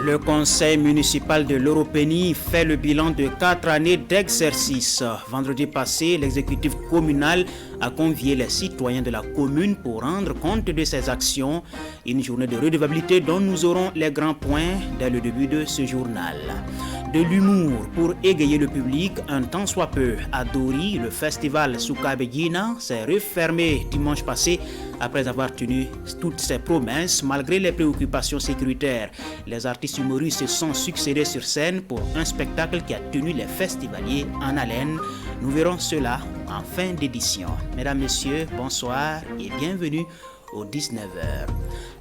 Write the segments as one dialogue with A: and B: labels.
A: Le conseil municipal de l'Europénie fait le bilan de 4 années d'exercice. Vendredi passé, l'exécutif communal a convié les citoyens de la commune pour rendre compte de ses actions. Une journée de redevabilité dont nous aurons les grands points dès le début de ce journal. De l'humour pour égayer le public, un temps soit peu. À Dori, le festival Soukabegina s'est refermé dimanche passé après avoir tenu toutes ses promesses malgré les préoccupations sécuritaires. Les artistes humoristes se sont succédés sur scène pour un spectacle qui a tenu les festivaliers en haleine. Nous verrons cela en fin d'édition. Mesdames, Messieurs, bonsoir et bienvenue au 19h.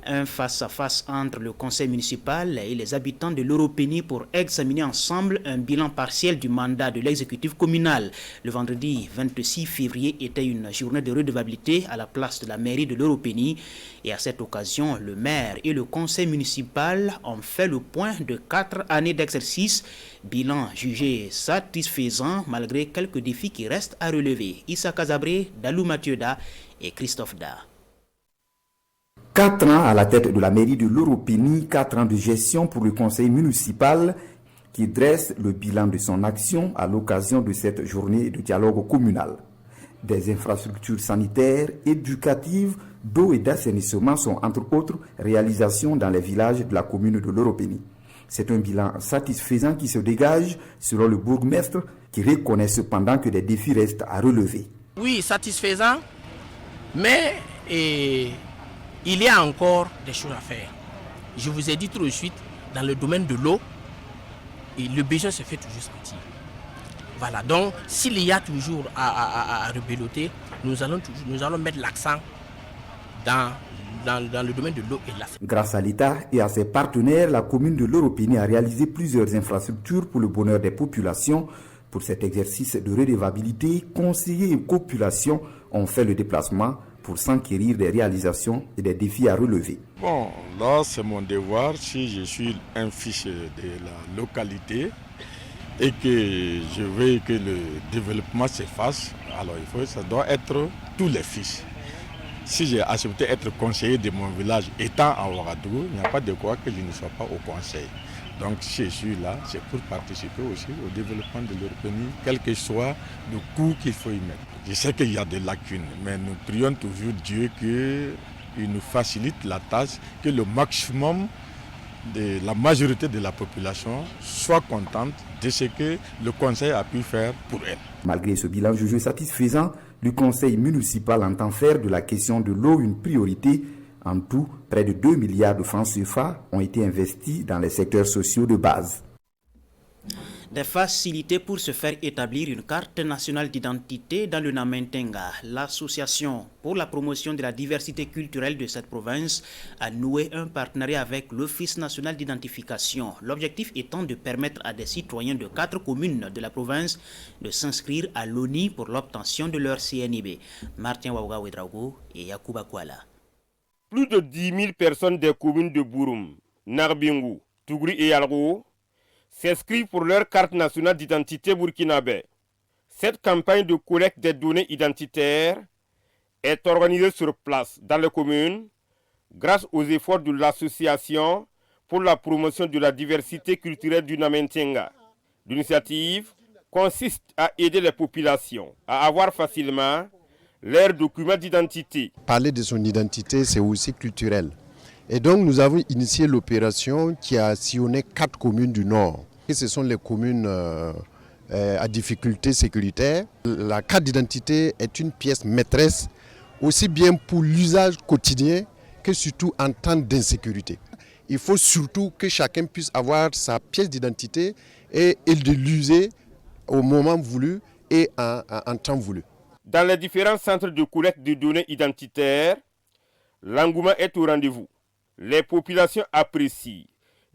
A: Un face-à-face entre le conseil municipal et les habitants de l'Europénie pour examiner ensemble un bilan partiel du mandat de l'exécutif communal. Le vendredi 26 février était une journée de redevabilité à la place de la mairie de l'Europénie. Et à cette occasion, le maire et le conseil municipal ont fait le point de 4 années d'exercice. Bilan jugé satisfaisant malgré quelques défis qui restent à relever. Issa Kazabré, Dalou Mathieuda et Christophe Da.
B: 4 ans à la tête de la mairie de l'Europénie, 4 ans de gestion pour le conseil municipal qui dresse le bilan de son action à l'occasion de cette journée de dialogue communal. Des infrastructures sanitaires, éducatives, d'eau et d'assainissement sont entre autres réalisations dans les villages de la commune de l'Europénie. C'est un bilan satisfaisant qui se dégage selon le bourgmestre qui reconnaît cependant que des défis restent à relever.
C: Oui, satisfaisant, mais il y a encore des choses à faire. Je vous ai dit tout de suite, dans le domaine de l'eau, le besoin se fait toujours sentir. Voilà, donc s'il y a toujours à rebeloter, nous allons mettre l'accent dans le domaine de l'eau et la.
B: Grâce à l'État et à ses partenaires, la commune de l'Europénie a réalisé plusieurs infrastructures pour le bonheur des populations. Pour cet exercice de redevabilité, conseillers et populations ont fait le déplacement pour s'enquérir des réalisations et des défis à relever.
D: Bon, là c'est mon devoir, si je suis un fils de la localité et que je veux que le développement se fasse, alors ça doit être tous les fils. Si j'ai accepté d'être conseiller de mon village étant à Ouagadougou, il n'y a pas de quoi que je ne sois pas au conseil. Donc si je suis là, c'est pour participer aussi au développement de l'Européenie, quel que soit le coût qu'il faut y mettre. Je sais qu'il y a des lacunes, mais nous prions toujours Dieu qu'il nous facilite la tâche, que le maximum de la majorité de la population soit contente de ce que le conseil a pu faire pour elle.
B: Malgré ce bilan jugé satisfaisant, le conseil municipal entend faire de la question de l'eau une priorité. En tout, près de 2 milliards de francs CFA ont été investis dans les secteurs sociaux de base.
A: Des facilités pour se faire établir une carte nationale d'identité dans le Namentenga. L'association pour la promotion de la diversité culturelle de cette province a noué un partenariat avec l'Office national d'identification. L'objectif étant de permettre à des citoyens de 4 communes de la province de s'inscrire à l'ONI pour l'obtention de leur CNIB. Martin Waouga-Ouedraogo et Yakuba Kouala.
E: Plus de 10 000 personnes des communes de Bouroum, Narbingou, Tougri et Yalgo s'inscrivent pour leur carte nationale d'identité burkinabé. Cette campagne de collecte des données identitaires est organisée sur place dans les communes grâce aux efforts de l'association pour la promotion de la diversité culturelle du Namentenga. L'initiative consiste à aider les populations à avoir facilement leurs documents d'identité.
F: Parler de son identité, c'est aussi culturel. Et donc nous avons initié l'opération qui a sillonné 4 communes du Nord. Et ce sont les communes à difficultés sécuritaires. La carte d'identité est une pièce maîtresse, aussi bien pour l'usage quotidien que surtout en temps d'insécurité. Il faut surtout que chacun puisse avoir sa pièce d'identité et de l'user au moment voulu et en temps voulu.
E: Dans les différents centres de collecte de données identitaires, l'engouement est au rendez-vous. Les populations apprécient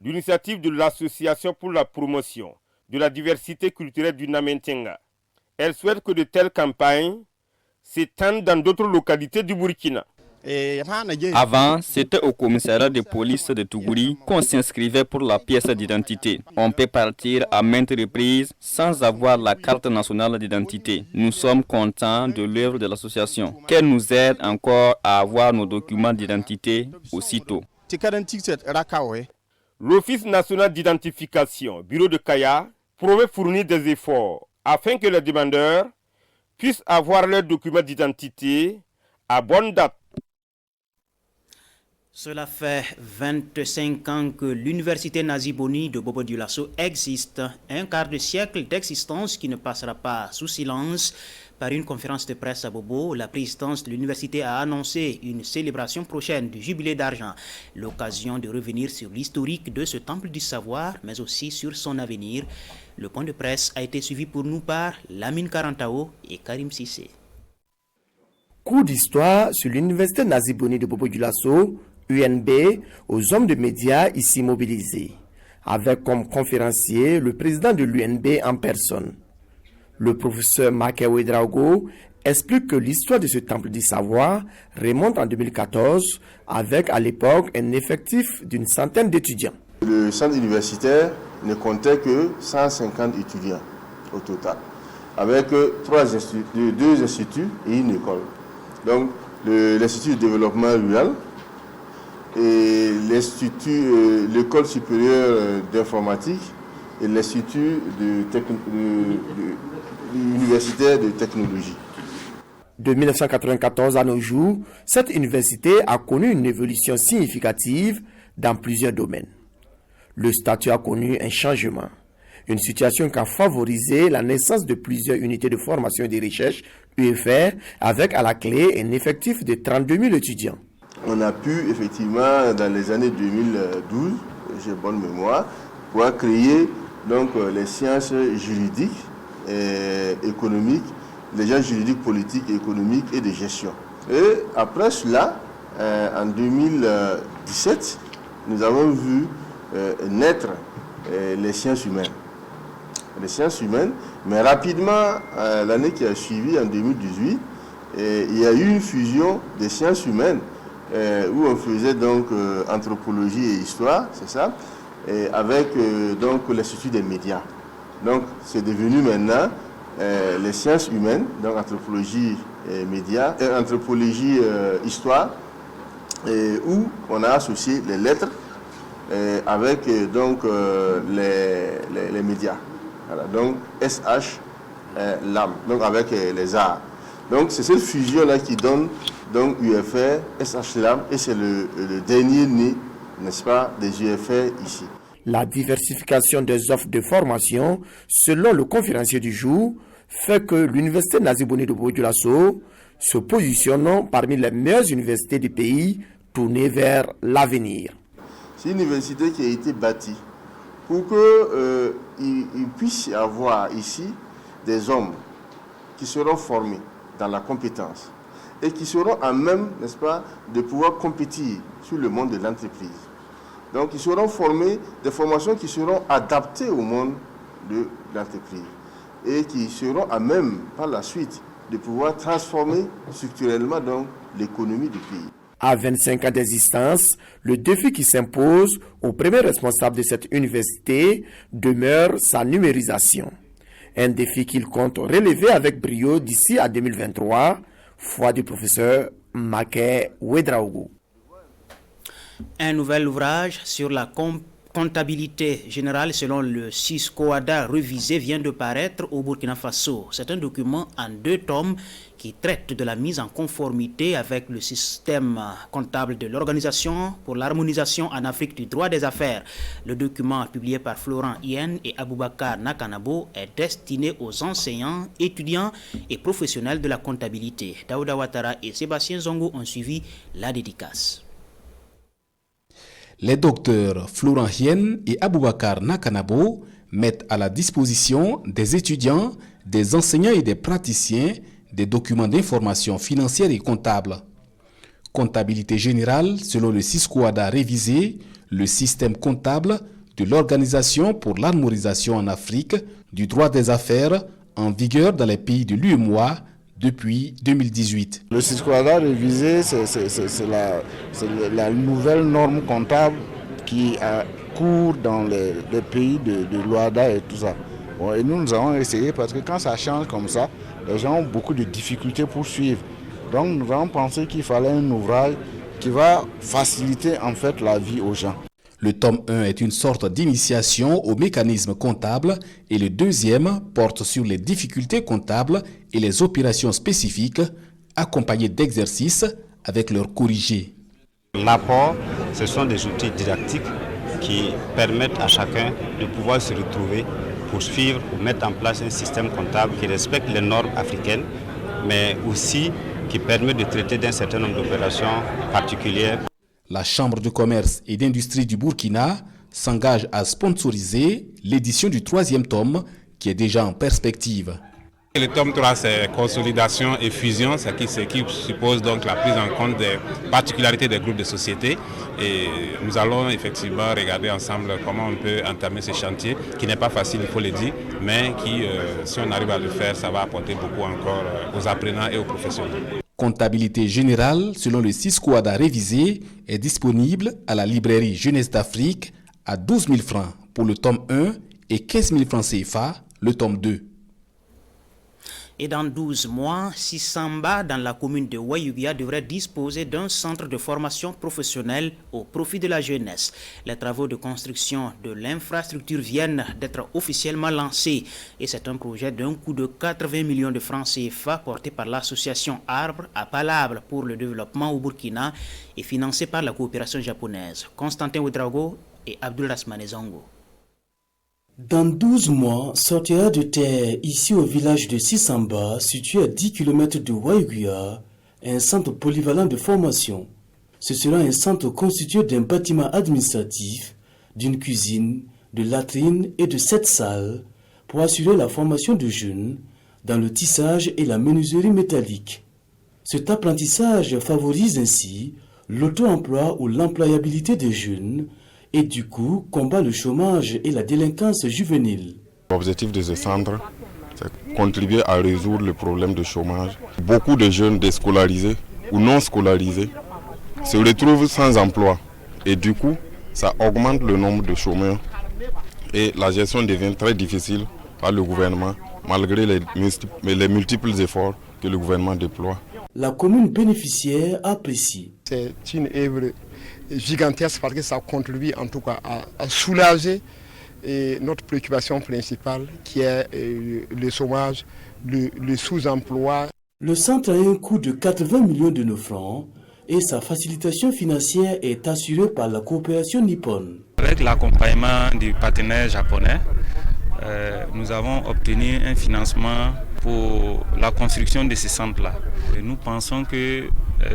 E: l'initiative de l'Association pour la promotion de la diversité culturelle du Namentenga. Elles souhaitent que de telles campagnes s'étendent dans d'autres localités du Burkina.
G: Avant, c'était au commissariat de police de Tougouri qu'on s'inscrivait pour la pièce d'identité. On peut partir à maintes reprises sans avoir la carte nationale d'identité. Nous sommes contents de l'œuvre de l'association, qu'elle nous aide encore à avoir nos documents d'identité aussitôt.
E: L'Office national d'identification, bureau de Kaya, promet fournir des efforts afin que les demandeurs puissent avoir leurs documents d'identité à bonne date.
A: Cela fait 25 ans que l'université Nazi Boni de Bobo Dioulasso existe, un quart de siècle d'existence qui ne passera pas sous silence. Par une conférence de presse à Bobo, la présidence de l'université a annoncé une célébration prochaine du jubilé d'argent, l'occasion de revenir sur l'historique de ce temple du savoir, mais aussi sur son avenir. Le point de presse a été suivi pour nous par Lamine Karantao et Karim Sissé.
H: Cours d'histoire sur l'université Nazi Boni de Bobo Dioulasso, UNB, aux hommes de médias ici mobilisés, avec comme conférencier le président de l'UNB en personne. Le professeur Make Ouedraogo explique que l'histoire de ce temple du savoir remonte en 2014 avec à l'époque un effectif d'une centaine d'étudiants.
I: Le centre universitaire ne comptait que 150 étudiants au total, avec deux instituts et une école. Donc l'Institut de développement rural et l'école supérieure d'informatique et l'Institut universitaire de technologie.
H: De 1994 à nos jours, cette université a connu une évolution significative dans plusieurs domaines. Le statut a connu un changement, une situation qui a favorisé la naissance de plusieurs unités de formation et de recherche, UFR, avec à la clé un effectif de 32 000 étudiants.
I: On a pu effectivement, dans les années 2012, j'ai bonne mémoire, pouvoir créer donc, les sciences juridiques et économiques, les sciences juridiques, politiques, économiques et de gestion. Et après cela, en 2017, nous avons vu naître les sciences humaines. Les sciences humaines, mais rapidement, l'année qui a suivi, en 2018, il y a eu une fusion des sciences humaines où on faisait donc anthropologie et histoire, c'est ça, et avec donc l'Institut des médias. Donc c'est devenu maintenant les sciences humaines, donc anthropologie et médias, anthropologie histoire, où on a associé les lettres avec donc les médias. Voilà, donc SH LAM, donc avec les arts. Donc c'est cette fusion-là qui donne donc UFR, SH LAM, et c'est le dernier né, n'est-ce pas, des UFR ici.
H: La diversification des offres de formation, selon le conférencier du jour, fait que l'université Nazi Boni de Bobo Dioulasso se positionne parmi les meilleures universités du pays tournées vers l'avenir.
I: C'est une université qui a été bâtie pour qu'il puisse y avoir ici des hommes qui seront formés dans la compétence et qui seront à même, n'est-ce pas, de pouvoir compétir sur le monde de l'entreprise. Donc, ils seront formés, des formations qui seront adaptées au monde de l'entreprise et qui seront à même, par la suite, de pouvoir transformer structurellement donc l'économie du pays.
H: À 25 ans d'existence, le défi qui s'impose au premier responsable de cette université demeure sa numérisation. Un défi qu'il compte relever avec brio d'ici à 2023, foi du professeur Make Ouedraogo.
A: Un nouvel ouvrage sur la comptabilité générale selon le CISCOADA révisé vient de paraître au Burkina Faso. C'est un document en 2 tomes qui traite de la mise en conformité avec le système comptable de l'Organisation pour l'harmonisation en Afrique du droit des affaires. Le document publié par Florent Yen et Aboubakar Nakanabo est destiné aux enseignants, étudiants et professionnels de la comptabilité. Daouda Ouattara et Sébastien Zongo ont suivi la dédicace.
J: Les docteurs Florent Yen et Aboubakar Nakanabo mettent à la disposition des étudiants, des enseignants et des praticiens des documents d'information financière et comptable. Comptabilité générale selon le CISCOADA révisé, le système comptable de l'Organisation pour l'harmonisation en Afrique du droit des affaires en vigueur dans les pays de l'UEMOA depuis 2018.
K: Le CISCOADA révisé, c'est la nouvelle norme comptable qui court dans les pays de l'OADA et tout ça. Bon, et nous avons essayé parce que quand ça change comme ça, les gens ont beaucoup de difficultés pour suivre. Donc nous avons pensé qu'il fallait un ouvrage qui va faciliter en fait la vie aux gens.
J: Le tome 1 est une sorte d'initiation au mécanisme comptable et le deuxième porte sur les difficultés comptables et les opérations spécifiques, accompagnées d'exercices avec leurs corrigés.
L: L'apport, ce sont des outils didactiques qui permettent à chacun de pouvoir se retrouver pour suivre ou mettre en place un système comptable qui respecte les normes africaines, mais aussi qui permet de traiter d'un certain nombre d'opérations particulières.
J: La Chambre de commerce et d'industrie du Burkina s'engage à sponsoriser l'édition du 3e tome qui est déjà en perspective.
M: Le tome 3, c'est consolidation et fusion, ce qui suppose donc la prise en compte des particularités des groupes de sociétés. Et nous allons effectivement regarder ensemble comment on peut entamer ce chantier, qui n'est pas facile, il faut le dire, mais qui, si on arrive à le faire, ça va apporter beaucoup encore aux apprenants et aux professionnels.
J: Comptabilité générale, selon le Sisquad révisé, est disponible à la librairie Jeunesse d'Afrique à 12 000 francs pour le tome 1 et 15 000 francs CFA le tome 2.
A: Et dans 12 mois, Sisamba, dans la commune de Wayugia, devrait disposer d'un centre de formation professionnelle au profit de la jeunesse. Les travaux de construction de l'infrastructure viennent d'être officiellement lancés. Et c'est un projet d'un coût de 80 millions de francs CFA porté par l'association Arbre à Palabre pour le développement au Burkina et financé par la coopération japonaise. Constantin Ouedraogo et Abdul Rasmane Zongo.
N: Dans 12 mois, sortira de terre ici au village de Sisamba, situé à 10 km de Wayugia, un centre polyvalent de formation. Ce sera un centre constitué d'un bâtiment administratif, d'une cuisine, de latrines et de 7 salles pour assurer la formation de jeunes dans le tissage et la menuiserie métallique. Cet apprentissage favorise ainsi l'auto-emploi ou l'employabilité des jeunes et du coup combat le chômage et la délinquance juvénile.
O: L'objectif de ce centre, c'est contribuer à résoudre le problème de chômage. Beaucoup de jeunes déscolarisés ou non scolarisés se retrouvent sans emploi et du coup, ça augmente le nombre de chômeurs et la gestion devient très difficile par le gouvernement malgré les multiples efforts que le gouvernement déploie.
N: La commune bénéficiaire apprécie.
P: C'est une œuvre gigantesque parce que ça contribue en tout cas à soulager notre préoccupation principale qui est le chômage, le sous-emploi.
N: Le centre a un coût de 80 millions de nos francs et sa facilitation financière est assurée par la coopération nippone.
Q: Avec l'accompagnement du partenaire japonais, nous avons obtenu un financement pour la construction de ce centre-là. Nous pensons que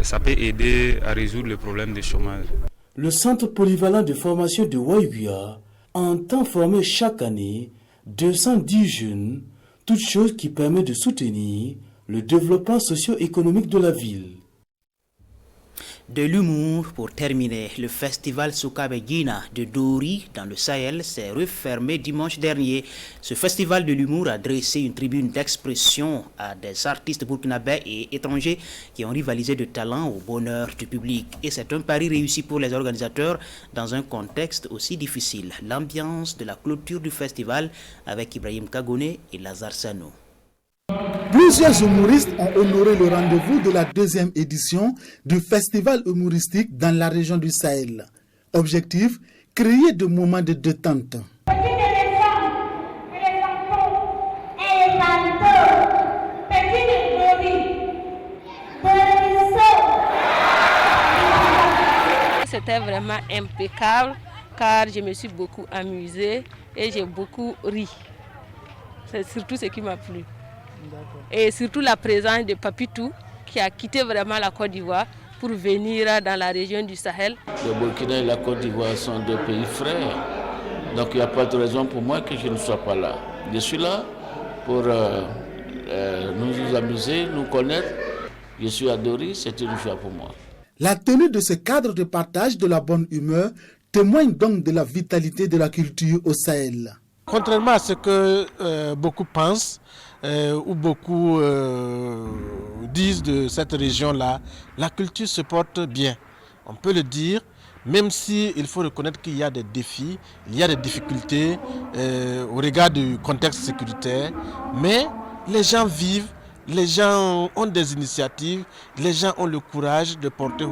Q: ça peut aider à résoudre le problème du chômage.
N: Le centre polyvalent de formation de Wayugia entend former chaque année 210 jeunes, toute chose qui permet de soutenir le développement socio-économique de la ville.
A: De l'humour pour terminer, le festival Soukabegina de Dori dans le Sahel s'est refermé dimanche dernier. Ce festival de l'humour a dressé une tribune d'expression à des artistes burkinabés et étrangers qui ont rivalisé de talent au bonheur du public. Et c'est un pari réussi pour les organisateurs dans un contexte aussi difficile. L'ambiance de la clôture du festival avec Ibrahim Kagone et Lazare Sano.
R: Plusieurs humoristes ont honoré le rendez-vous de la 2e édition du festival humoristique dans la région du Sahel. Objectif, créer des moments de détente.
S: C'était vraiment impeccable car je me suis beaucoup amusée et j'ai beaucoup ri. C'est surtout ce qui m'a plu. Et surtout la présence de Papitou qui a quitté vraiment la Côte d'Ivoire pour venir dans la région du Sahel.
T: Le Burkina et la Côte d'Ivoire sont deux pays frères. Donc il n'y a pas de raison pour moi que je ne sois pas là. Je suis là pour nous amuser, nous connaître. Je suis à Dori, c'est une joie pour moi.
R: La tenue de ce cadre de partage de la bonne humeur témoigne donc de la vitalité de la culture au Sahel.
U: Contrairement à ce que beaucoup pensent, ou beaucoup disent de cette région-là, la culture se porte bien. On peut le dire, même si il faut reconnaître qu'il y a des défis, il y a des difficultés au regard du contexte sécuritaire, mais les gens vivent les gens ont des initiatives, les gens ont le courage de porter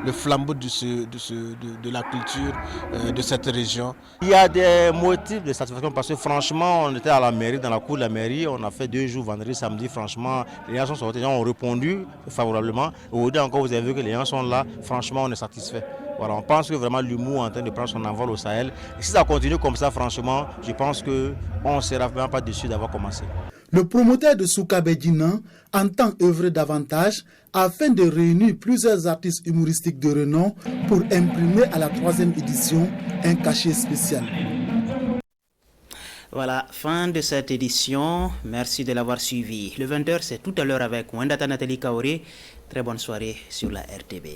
U: le flambeau de la culture de cette région.
C: Il y a des motifs de satisfaction parce que franchement, on était à la mairie, dans la cour de la mairie, on a fait 2 jours, vendredi, samedi, franchement, les gens sont sortis, les gens ont répondu favorablement. Aujourd'hui encore, vous avez vu que les gens sont là, franchement, on est satisfait. Voilà, on pense que vraiment l'humour est en train de prendre son envol au Sahel. Et si ça continue comme ça, franchement, je pense qu'on ne sera vraiment pas déçu d'avoir commencé.
R: Le promoteur de Soukabedjina entend œuvrer davantage afin de réunir plusieurs artistes humoristiques de renom pour imprimer à la 3e édition un cachet spécial.
A: Voilà, fin de cette édition. Merci de l'avoir suivi. Le 20h, c'est tout à l'heure avec Wendata Nathalie Kaoré. Très bonne soirée sur la RTB.